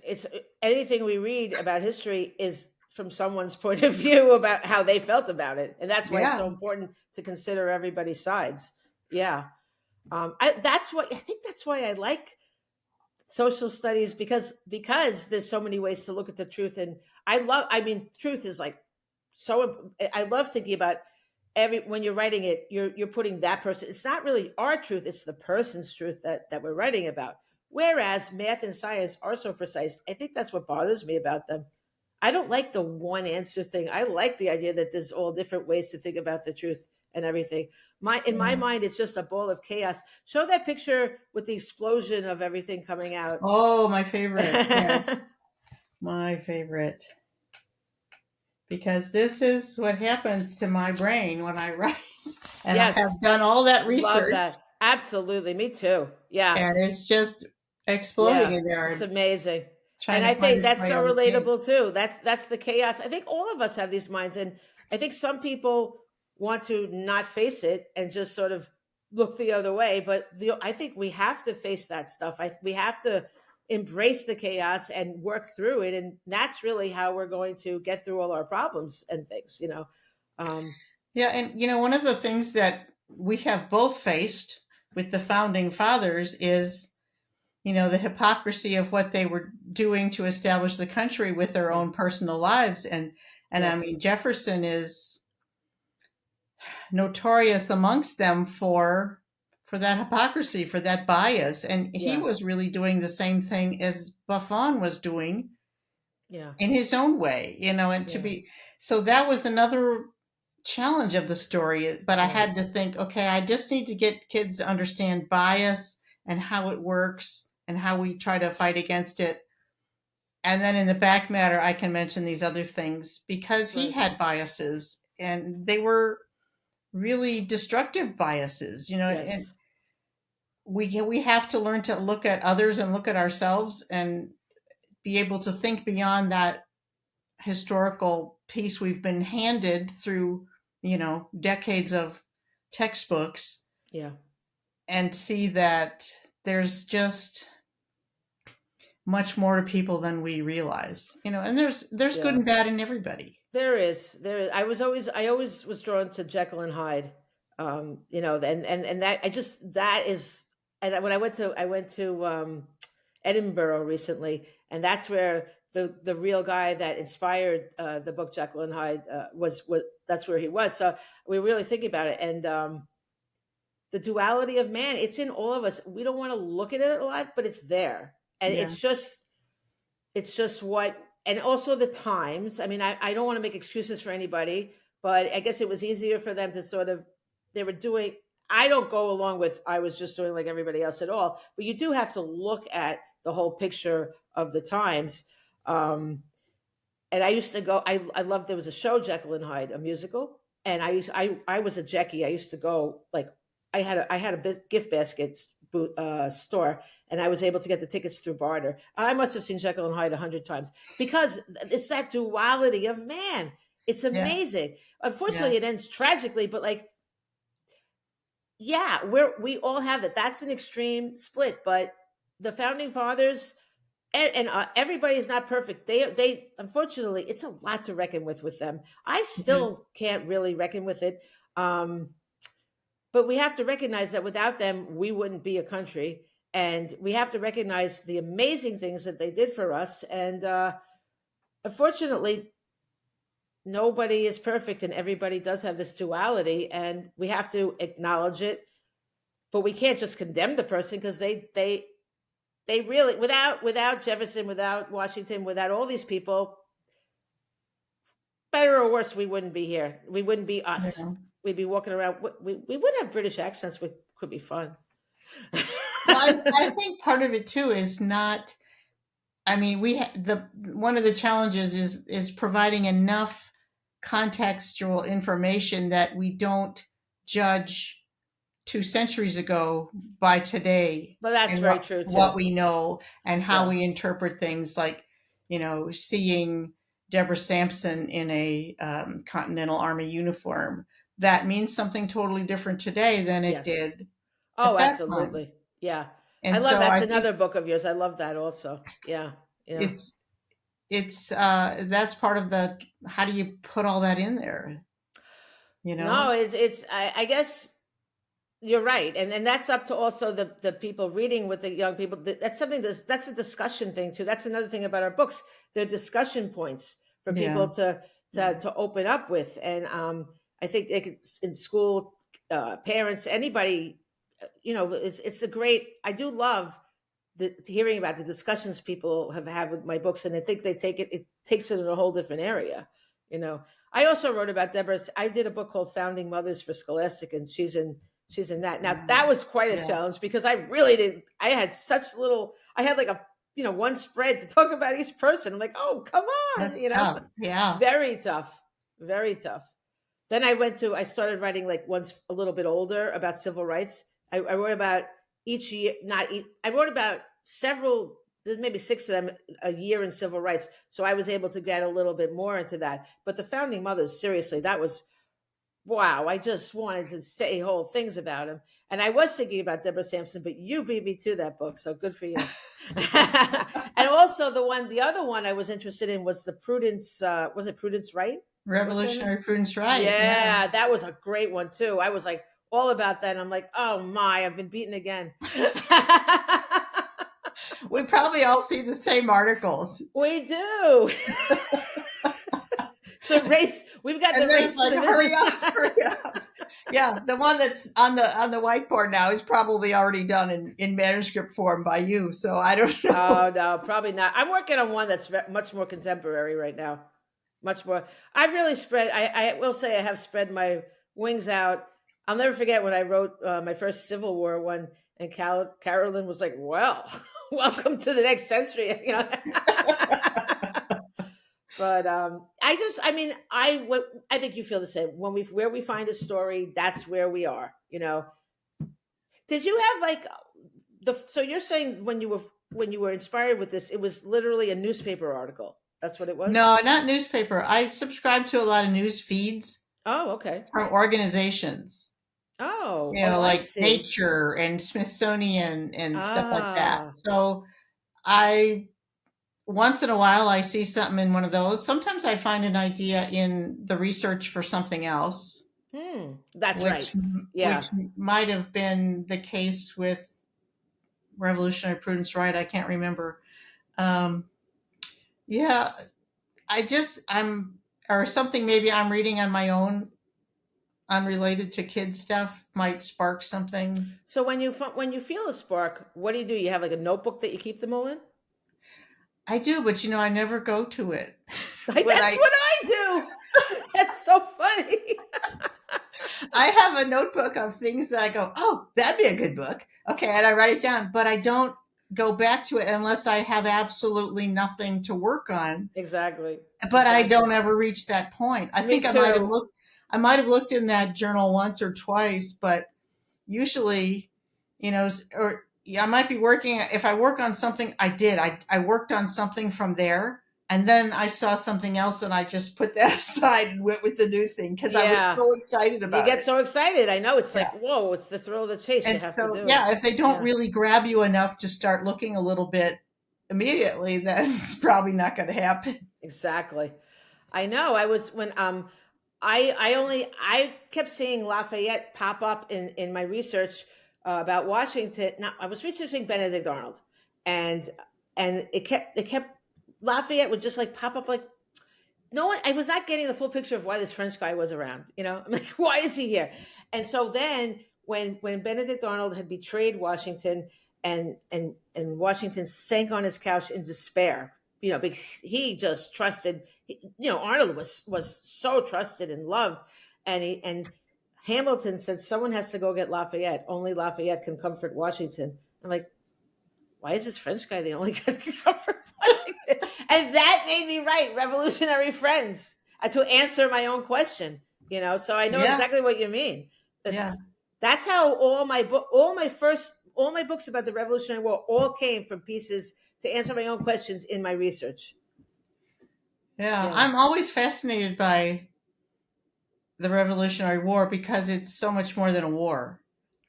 anything we read about history is from someone's point of view about how they felt about it, and that's why it's Yeah. so important to consider everybody's sides. Yeah, I think that's why I like social studies because there's so many ways to look at the truth, and I mean, truth is like I love thinking about every when you're writing it, you're putting that person. It's not really our truth; it's the person's truth that we're writing about. Whereas math and science are so precise, I think that's what bothers me about them. I don't like the one answer thing. I like the idea that there's all different ways to think about the truth and everything. In my Yeah. mind, it's just a ball of chaos. Show that picture with the explosion of everything coming out. Oh, my favorite. Yes, my favorite. Because this is what happens to my brain when I write. And I have Yes, done all that love research, that. Absolutely, me too. Yeah, and it's just exploding yeah, in it's there, amazing. trying And to I find think its that's way so on the page. relatable too. That's the chaos. I think all of us have these minds, and I think some people want to not face it and just sort of look the other way. But I think we have to face that stuff. We have to embrace the chaos and work through it, and that's really how we're going to get through all our problems and things. Um, Yeah, and one of the things that we have both faced with the founding fathers is, the hypocrisy of what they were doing to establish the country with their yeah. own personal lives. And I Yes. mean, Jefferson is notorious amongst them for that hypocrisy, for that bias, and he Yeah. was really doing the same thing as Buffon was doing Yeah. in his own way, and to Yeah. be so that was another challenge of the story. But I Right. had to think, okay, I just need to get kids to understand bias and how it works and how we try to fight against it. And then in the back matter, I can mention these other things because he Right. had biases and they were really destructive biases, and Yes. we have to learn to look at others and look at ourselves and be able to think beyond that historical piece we've been handed through, decades of textbooks, Yeah. and see that there's just much more to people than we realize, and there's good Yeah. and bad in everybody. There is. There is. I always was drawn to Jekyll and Hyde. And that I just that is and when I went to Edinburgh recently, and that's where the real guy that inspired the book Jekyll and Hyde was that's where he was. So we really think about it, and the duality of man, it's in all of us. We don't want to look at it a lot, but it's there, and Yeah. it's just what. and also the times. I mean, I don't want to make excuses for anybody, but I guess it was easier for them to sort of, they were doing, I don't go along with, I was just doing like everybody else at all, but you do have to look at the whole picture of the times. Um, and I used to go. I loved, there was a show, Jekyll and Hyde, a musical, and I was a Jackie. I used to go like, I had a gift basket store, and I was able to get the tickets through barter. I must have seen Jekyll and Hyde 100 times because it's that duality of man. It's Yeah. amazing. Yeah. Unfortunately, it ends tragically, but like, yeah, we all have that. That's an extreme split, but the founding fathers, and everybody is not perfect. They unfortunately, it's a lot to reckon with them. I It is. still can't really reckon with it, um, but we have to recognize that without them, we wouldn't be a country, and we have to recognize the amazing things that they did for us. And unfortunately, nobody is perfect, and everybody does have this duality, and we have to acknowledge it. But we can't just condemn the person because they really, without Jefferson, without Washington, without all these people, better or worse, we wouldn't be here. We wouldn't be us. Yeah. We'd be walking around. We would have British accents, which could be fun. Well, I think part of it too is not. I mean, the one of the challenges is providing enough contextual information that we don't judge 2 centuries ago by today But that's and very true what too. we know and how Yeah. we interpret things like, seeing Deborah Sampson in a Continental Army uniform. That means something totally different today than it Yes. did at Oh, that time. absolutely. Yeah. I And love, so that's I think another book of yours. I love that also. Yeah. Yeah. it's that's part of the how do you put all that in there, you No, know? it's I guess you're right, and that's up to also the people reading with the young people. That's something that's a discussion thing too. That's another thing about our books. They're discussion points for Yeah. people to Yeah. open up with, and I think they could, in school, parents, anybody, it's a great. I do love hearing about the discussions people have had with my books, and I think it takes it in a whole different area. You know, I also wrote about Deborah. I did a book called Founding Mothers for Scholastic, and she's in that. Now that was quite a Yeah. challenge because I really didn't. I had such little. I had like a one spread to talk about each person. I'm like, oh, come on, That's tough. Yeah. very tough, very tough. Then I started writing like once a little bit older about civil rights. I wrote about each year, not each, I wrote about several, there's maybe six of them a year in civil rights. So I was able to get a little bit more into that. But the founding mothers, seriously, that was, wow. I just wanted to say whole things about him. And I was thinking about Deborah Sampson, but you beat me to that book. So good for you. And also the other one I was interested in was was it Prudence Wright? What's her name? Revolutionary Prudence Right. Yeah. Yeah, that was a great one too. I was like all about that. And I'm like, oh my, I've been beaten again. We probably all see the same articles. We do. So we've got And the then it's race to like, the hurry up, vision. hurry up. Yeah, the one that's on the whiteboard now is probably already done in manuscript form by you. So I don't know. Oh no, probably not. I'm working on one that's much more contemporary right now. Much more. I've really spread. I will say I have spread my wings out. I'll never forget when I wrote my first Civil War one, and Carolyn was like, "Well, welcome to the next century," But I mean, I think you feel the same. Where we find a story, that's where we are. Did you have like so you're saying when you were inspired with this, it was literally a newspaper article. That's what it was? No, not newspaper. I subscribe to a lot of news feeds Oh, okay. from organizations, Oh, I like see. Nature and Smithsonian and stuff like that. Ah. So I once in a while I see something in one of those. Sometimes I find an idea in the research for something else, That's right. which Yeah. might have been the case with Revolutionary Prudence Right. I can't remember. Um, yeah, I'm or something maybe I'm reading on my own, unrelated to kid stuff, might spark something. So when you feel a spark, what do? You have like a notebook that you keep them all in? I do, but I never go to it. Like, When that's what I do. That's so funny. I have a notebook of things that I go, oh, that'd be a good book. Okay, and I write it down, but I don't go back to it unless I have absolutely nothing to work on. Exactly. But I Exactly. don't ever reach that point. I Me think too. I might have looked in that journal once or twice, but usually, or yeah, I might be working. If I work on something, I worked on something from there, and then I saw something else, and I just put that aside and went with the new thing because I was Yeah. so excited You about get it. so excited. I know it's Yeah. like, whoa, it's the thrill of the chase. You And have to so, do it. yeah, if they don't Yeah. really grab you enough to start looking a little bit immediately, then it's probably not going to happen. Exactly. I know. I was when I kept seeing Lafayette pop up in my research about Washington. Now I was researching Benedict Arnold, and it kept Lafayette would just like pop up like no one. I was not getting the full picture of why this French guy was around. I'm like, why is he here? And so then when Benedict Arnold had betrayed Washington and Washington sank on his couch in despair, because he just trusted. Arnold was so trusted and loved, and Hamilton said someone has to go get Lafayette. Only Lafayette can comfort Washington. I'm like, why is this French guy the only guy that can comfort Washington? And that made me write Revolutionary Friends to answer my own question. So I know Yeah, exactly what you mean. yeah, That's how all my books about the Revolutionary War all came from pieces to answer my own questions in my research. yeah. Yeah. I'm always fascinated by the Revolutionary War because it's so much more than a war.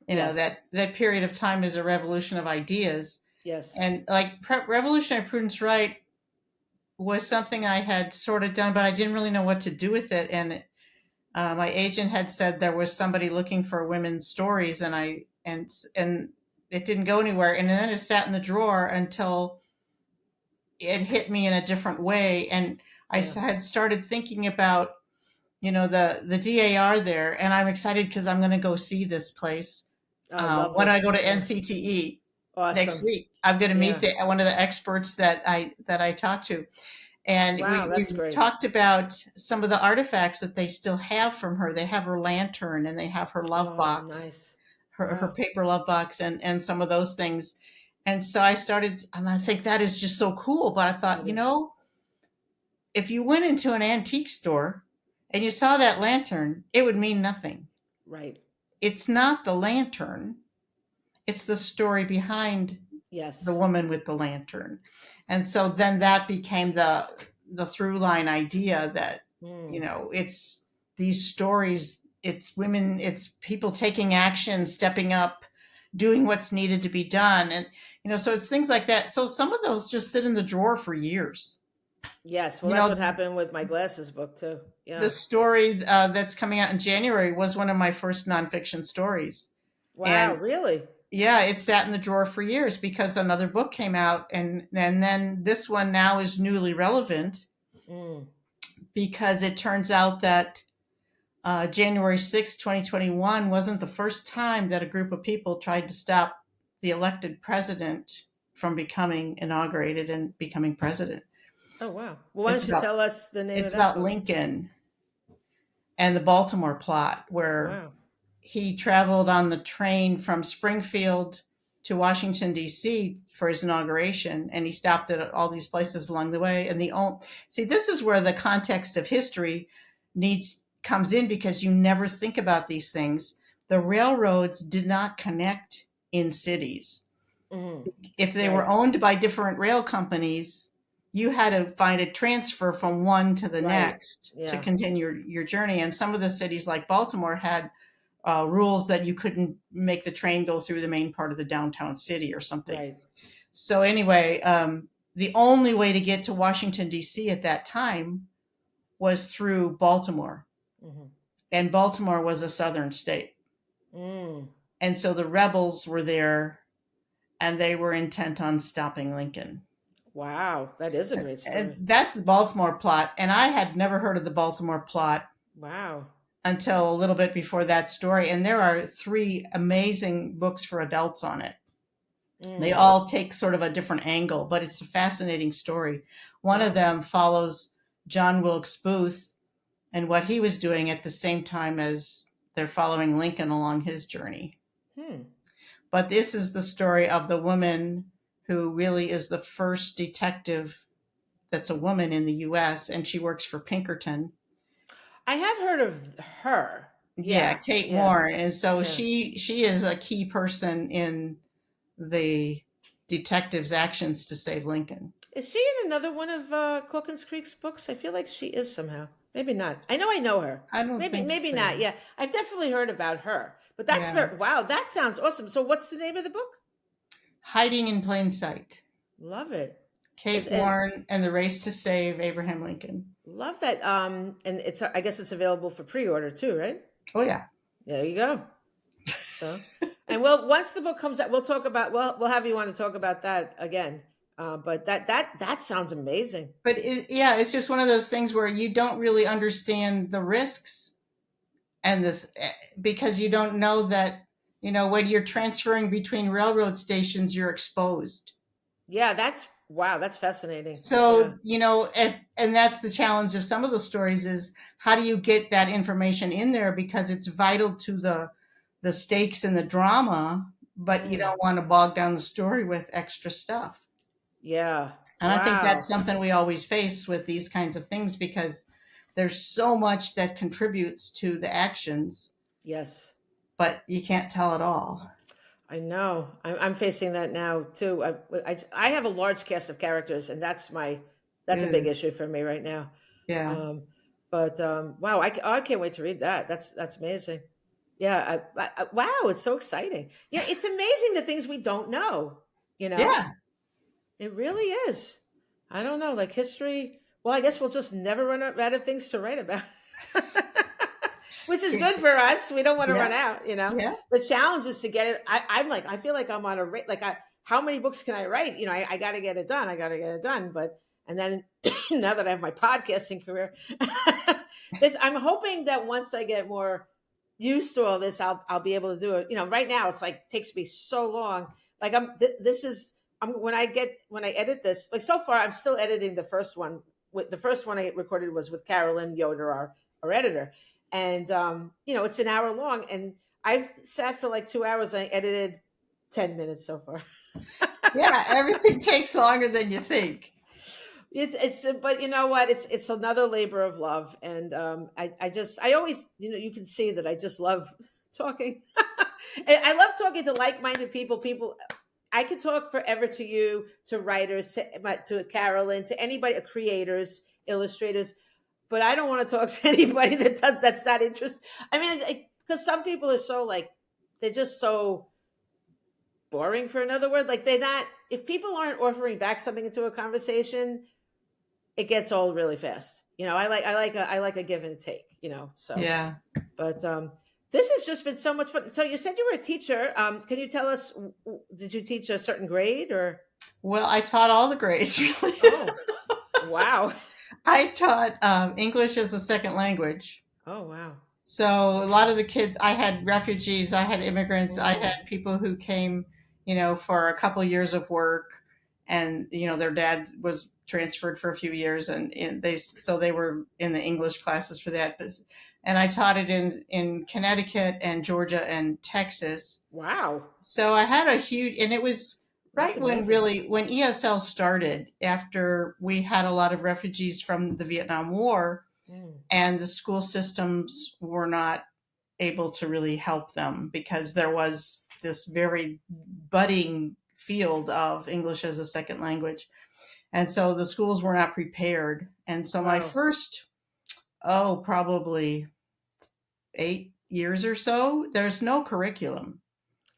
Yes. That period of time is a revolution of ideas. Yes. And like revolutionary prudence right was something I had sort of done, but I didn't really know what to do with it. And my agent had said there was somebody looking for women's stories, and it didn't go anywhere. And then it sat in the drawer until it hit me in a different way, and I Yeah. had started thinking about the DAR there, and I'm excited because I'm going to go see this place Oh, when lovely. I go to Yeah. NCTE next Awesome. week. I'm going to meet Yeah. one of the experts that I talked to, and Wow, we that's great. talked about some of the artifacts that they still have from her. They have her lantern, and they have her love Oh, box, nice. her Wow. paper love box, and some of those things. And so I started, and I think that is just so cool. But I thought, That is if you went into an antique store and you saw that lantern, it would mean nothing. right. It's not the lantern, it's the story behind the Yes. woman with the lantern. And so then that became the through line idea that Mm. it's these stories, it's women, it's people taking action, stepping up, doing what's needed to be done. And so it's things like that. So some of those just sit in the drawer for years. Yes. Well, You that's what know, happened with my glasses book too. the Yeah. story that's coming out in January was one of my first nonfiction stories. Wow. And Really? yeah, it sat in the drawer for years because another book came out, and then this one now is newly relevant Mm. because it turns out that January 6, 2021 wasn't the first time that a group of people tried to stop the elected president from becoming inaugurated and becoming president. Oh, wow. Well, why It's don't you about tell us the name of it's that about book? Lincoln and the Baltimore plot, where Wow. he traveled on the train from Springfield to Washington D.C. for his inauguration, and he stopped at all these places along the way. And see, this is where the context of history needs comes in because you never think about these things. The railroads did not connect in cities. Mm. If they were Right. owned by different rail companies, you had to find a transfer from one to the Right. next to Yeah. continue your journey. And some of the cities, like Baltimore, had rules that you couldn't make the train go through the main part of the downtown city or something. Right. So anyway, the only way to get to Washington D.C. at that time was through Baltimore, Hmm. and Baltimore was a southern state, Mm. and so the rebels were there, and they were intent on stopping Lincoln. Wow. That is a great And story. that's the Baltimore plot, and I had never heard of the Baltimore plot Wow. until a little bit before that story. And there are 3 amazing books for adults on it. They Mm. all take sort of a different angle, but it's a fascinating story. One of Wow. them follows John Wilkes Booth and what he was doing at the same time as they're following Lincoln along his journey. Hmm. But this is the story of the woman who really is the first detective that's a woman in the US, and she works for Pinkerton. I have heard of her. Yeah, Yeah. Kate Yeah. Warren. And so Yeah. she is a key person in the detective's actions to save Lincoln. Is she in another one of Corkins Creek's books? I feel like she is somehow. Maybe not. I know her. I don't Maybe, think maybe so. not. Yeah, I've definitely heard about her. But that's Yeah. very wow. That sounds awesome. So, what's the name of the book? Hiding in Plain Sight. Love it. It's Kate and Warren and the Race to Save Abraham Lincoln. love that. And it's I guess it's available for pre-order too, right? Oh yeah. There you go. So, and we'll once the book comes out, we'll talk about. We'll have you on to talk about that again. But that sounds amazing. But yeah, it's just one of those things where you don't really understand the risks and this because you don't know that when you're transferring between railroad stations, you're exposed. Yeah, that's wow. That's fascinating. Yeah. So and that's the challenge of some of the stories is how do you get that information in there because it's vital to the stakes and the drama, but you Mm, don't want to bog down the story with extra stuff. yeah. And I think that's Wow. something we always face with these kinds of things because there's so much that contributes to the actions, Yes. but you can't tell it all. I know. I'm facing that now too. I have a large cast of characters, and that's a big Mm, issue for me right now. yeah. Um, but wow, I can't wait to read that. That's amazing. Yeah. Wow, it's so exciting. Yeah, it's amazing the things we don't know. You know, Yeah. it really is. I don't know, like history. Well, I guess we'll just never run out of things to write about. Which is good for us. We don't want to Yeah. run out. Yeah. The challenge is to get it. I'm like, I feel like I'm on a rate. Like, how many books can I write? I got to get it done. I got to get it done. But, and then now that I have my podcasting career, I'm hoping that once I get more used to all this, I'll be able to do it. Right now it's like, takes me so long. Like this is, when I edit this, like so far, I'm still editing the first one. With the first one I recorded was with Carolyn Yoder, our editor, and it's an hour long, and I've sat for like 2 hours. And I edited 10 minutes so far. Yeah. Everything takes longer than you think. It's but you know what, it's another labor of love, and I always, you can see that I just love talking. And I love talking to like-minded people. I could talk forever to you, to writers, to Carolyn, to anybody, creators, illustrators, but I don't want to talk to anybody that's not interested. I mean, because some people are so like, they're just so boring, for another word. Like, they're not. If people aren't offering back something into a conversation, it gets old really fast. I like a give and take. So, Yeah. but this has just been so much fun. So you said you were a teacher. Can you tell us? Did you teach a certain grade or? Well, I taught all the grades, really. Oh, wow. I taught English as a second language. Oh, wow. So a lot of the kids, I had refugees, I had immigrants, I Mm, had people who came, for a couple years of work, and their dad was transferred for a few years, and they were in the English classes for that. And I taught it in Connecticut and Georgia and Texas. wow. So I had a huge, and it was That's right when amazing. really when ESL started, after we had a lot of refugees from the Vietnam War, Mm, and the school systems were not able to really help them because there was this very budding field of English as a second language. And so the schools were not prepared. And so my wow. first, probably 8 years or so, there's no curriculum.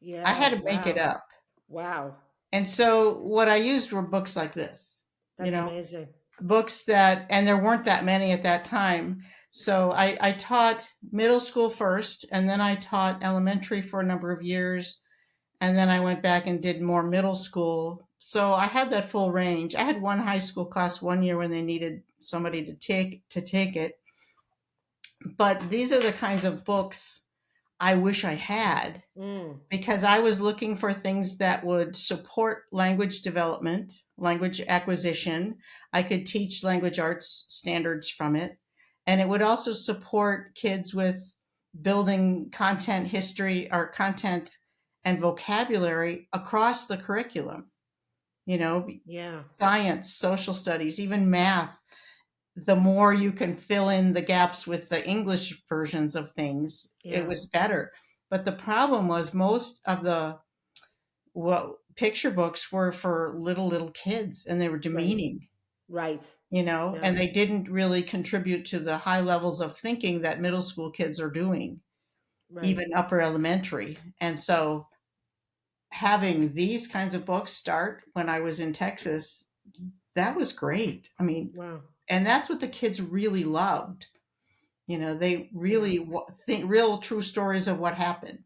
I Yeah. had to make it Wow. up. Wow. And so what I used were books like this, you That's know, amazing. books that, and there weren't that many at that time. So I taught middle school first, and then I taught elementary for a number of years. And then I went back and did more middle school. So I had that full range. I had one high school class one year when they needed somebody to take it. But these are the kinds of books I wish I had, Mm, because I was looking for things that would support language development, language acquisition. I could teach language arts standards from it. And it would also support kids with building content history or content and vocabulary across the curriculum, you know, yeah. science, social studies, even math. The more you can fill in the gaps with the English versions of things, it Yeah. was better. But the problem was most of the picture books were for little kids, and they were Right. demeaning, Right. and Yeah. they didn't really contribute to the high levels of thinking that middle school kids are doing, Right. even upper elementary. And so having these kinds of books start when I was in Texas, that was great. I mean, Wow. and that's what the kids really loved. They Yeah. really think real true stories of what happened.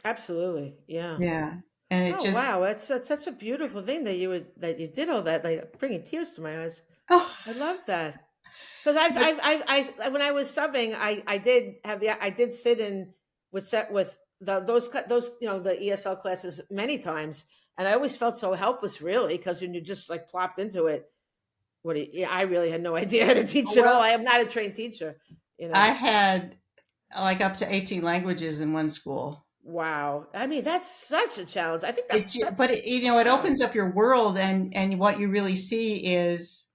Absolutely. Yeah. Yeah. And it Oh just, wow, that's such a beautiful thing that you did all that, like bringing tears to my eyes. oh, I love that. Because but when I was subbing, I did sit in with set with those the ESL classes many times, and I always felt so helpless, really, because when you just like plopped into it, yeah, I really had no idea how to teach at all. well, I am not a trained teacher, you I know. had like up to 18 languages in one school. Wow, I mean that's such a challenge. I think But that's it wow, opens up your world, and what you really see is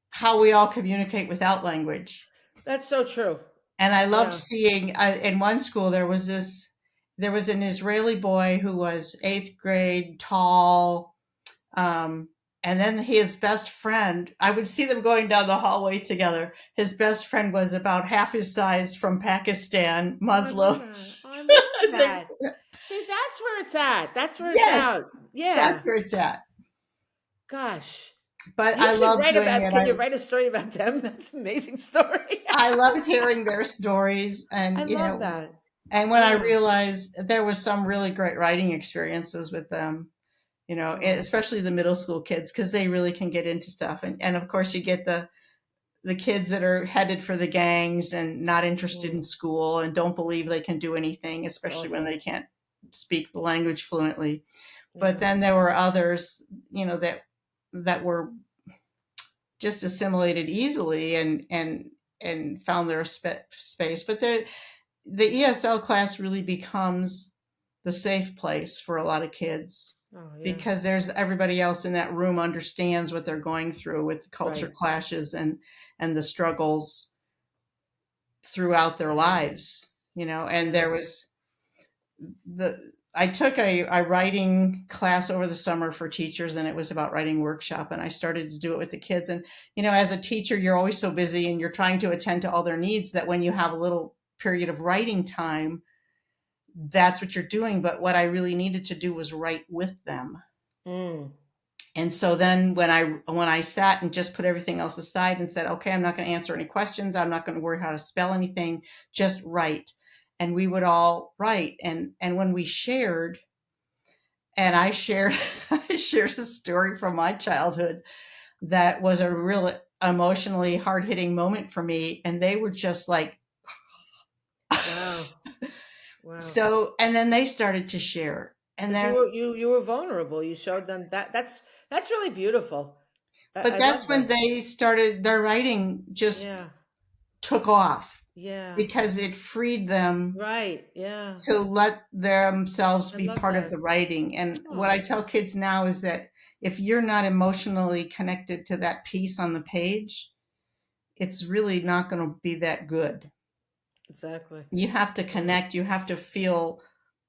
how we all communicate without language. that's so true. And I love Yeah. seeing in one school there was an Israeli boy who was eighth grade, tall, um, and then his best friend. I would see them going down the hallway together. His best friend was about half his size, from Pakistan, Oh, I love Muslim. that. Oh, I love They- that. See, that's where it's at. That's where it's yes, out. Yeah. that's where it's at. Gosh. But You I should love write doing about it. can you write a story about them? That's an amazing story. I loved hearing their stories, I and love that. when I Yeah. realized there was some really great writing experiences with them, Oh, especially the middle school kids, because they really can get into stuff. And of course you get the kids that are headed for the gangs and not interested in mm, school and don't believe they can do anything, it's especially when awful. they can't speak the language fluently. But Yeah. then there were others, that were just assimilated easily, and found their space. But the ESL class really becomes the safe place for a lot of kids, Oh, yeah. because there's everybody else in that room understands what they're going through with the culture Right. clashes and the struggles throughout their Yeah. lives. And Yeah. there was the I took a writing class over the summer for teachers, and it was about writing workshop, and I started to do it with the kids. And as a teacher, you're always so busy and you're trying to attend to all their needs, that when you have a little period of writing time, that's what you're doing. But what I really needed to do was write with them. Mm. And so then when I sat and just put everything else aside and said, okay, I'm not going to answer any questions, I'm not going to worry how to spell anything, just write. And we would all write. And when we shared, and I shared I shared a story from my childhood that was a real emotionally hard-hitting moment for me, and they were just like, Wow. Wow. so. And then they started to share, and Because then you were vulnerable. You showed them that that's really beautiful. but I that's love when that. they started, their writing just Yeah. took off, Yeah. because it freed them Right. Yeah. to let themselves I be love part of that. the writing. And what I Oh, tell kids now is that if you're not emotionally connected to that piece on the page, it's really not going to be that good. exactly. You have to Yeah. connect, you have to feel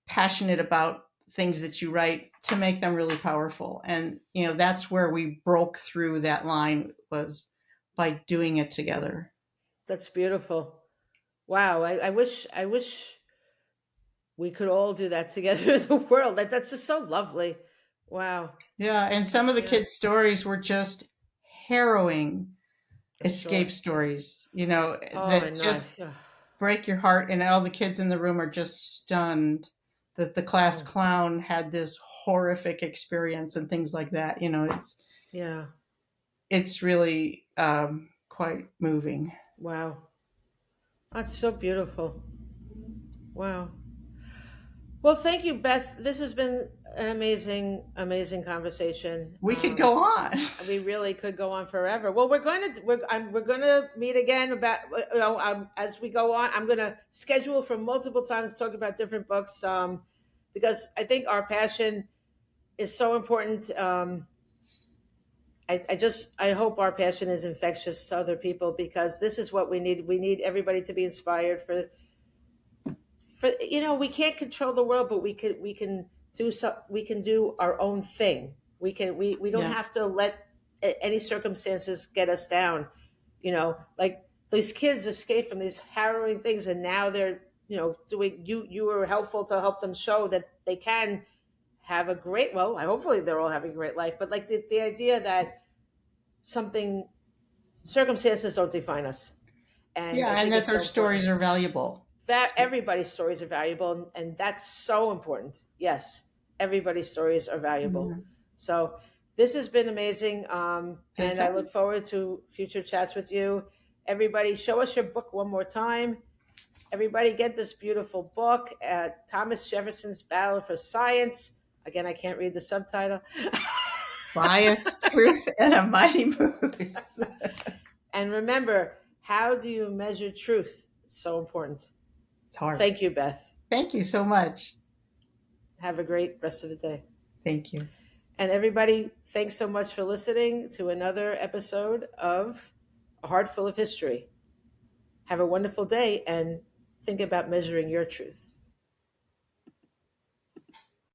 passionate about things that you write to make them really powerful. And that's where we broke through that line, was by doing it together. That's beautiful. Wow. I wish we could all do that together in the world. That's just so lovely. Wow. Yeah, and some of the Yeah. kids' stories were just harrowing I'm escape sure. stories, Oh, that I know. just break your heart, and all the kids in the room are just stunned that the class Oh, clown had this horrific experience and things like that. yeah. It's really quite moving. Wow. That's so beautiful. Wow. Well, thank you, Beth. This has been an amazing, amazing conversation. We could go on. We really could go on forever. Well, we're going to meet again about as we go on. I'm going to schedule for multiple times to talk about different books, because I think our passion is so important. I hope our passion is infectious to other people, because this is what we need. We need everybody to be inspired for we can't control the world, but we can do our own thing. We don't Yeah. have to let any circumstances get us down. Like these kids escape from these harrowing things, and now they're doing. You were helpful to help them show that they can have a great, well, hopefully they're all having a great life, but like the idea that something circumstances don't define us. And Yeah, I and think that it's their so important stories are valuable. that everybody's stories are valuable, and that's so important. Yes, everybody's stories are valuable. Mhm. So this has been amazing, Good and I look fun. forward to future chats with you. Everybody, show us your book one more time. Everybody, get this beautiful book, Thomas Jefferson's Battle for Science. Again, I can't read the subtitle. Bias, truth, and a mighty moose. And remember, how do you measure truth? It's so important. It's hard. Thank you, Beth. Thank you so much. Have a great rest of the day. Thank you. And everybody, thanks so much for listening to another episode of A Heart Full of History. Have a wonderful day, and think about measuring your truth.